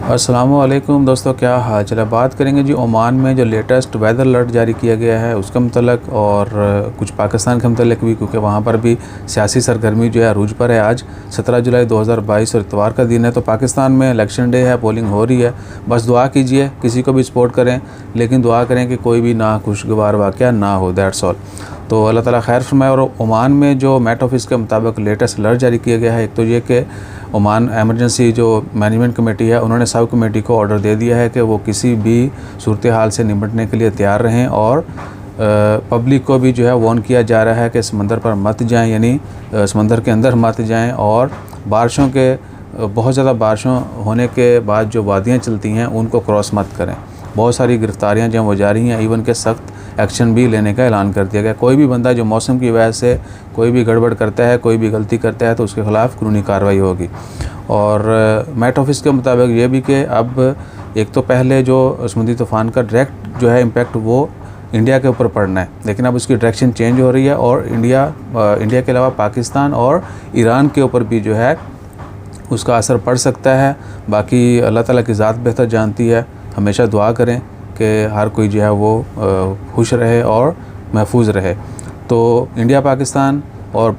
अस्सलामुअलैकुम दोस्तों, क्या हाल चाल है। बात करेंगे जी ओमान में जो लेटेस्ट वेदर अलर्ट जारी किया गया है उसके मतलब और कुछ पाकिस्तान के मतलब भी, क्योंकि वहाँ पर भी सियासी सरगर्मी जो है अरूज पर है। आज 17 जुलाई 2022 और इतवार का दिन है, तो पाकिस्तान में इलेक्शन डे है, पोलिंग हो रही है। बस दुआ कीजिए, किसी को भी सपोर्ट करें, लेकिन दुआ करें कि कोई भी ना खुशगवार वाक़या ना हो, दैट्स ऑल। तो अल्लाह ताला खैर फरमाए। और ओमान में जो मेट ऑफिस के मुताबिक लेटेस्ट अलर्ट जारी किया गया है, एक तो ये कि ओमान एमरजेंसी जो मैनेजमेंट कमेटी है उन्होंने सब कमेटी को ऑर्डर दे दिया है कि वो किसी भी सूरत हाल से निपटने के लिए तैयार रहें, और पब्लिक को भी जो है वार्न किया जा रहा है कि समंदर पर मत जाएं, यानी समंदर के अंदर मत जाएं, और बारिशों के बहुत ज़्यादा बारिशों होने के बाद जो वादियाँ चलती हैं उनको क्रॉस मत करें। बहुत सारी गिरफ्तारियां जो हो जा रही हैं, इवन के सख्त एक्शन भी लेने का ऐलान कर दिया गया। कोई भी बंदा जो मौसम की वजह से कोई भी गड़बड़ करता है, कोई भी गलती करता है, तो उसके ख़िलाफ़ कानूनी कार्रवाई होगी। और मेट ऑफिस के मुताबिक ये भी कि अब एक तो पहले जो समुद्री तूफ़ान का डायरेक्ट जो है इम्पैक्ट वो इंडिया के ऊपर पड़ना है, लेकिन अब उसकी डायरेक्शन चेंज हो रही है और इंडिया के अलावा पाकिस्तान और ईरान के ऊपर भी जो है उसका असर पड़ सकता है। बाकी अल्लाह ताला की ज़ात बेहतर जानती है। हमेशा दुआ करें कि हर कोई जो है वो खुश रहे और महफूज रहे। तो इंडिया पाकिस्तान और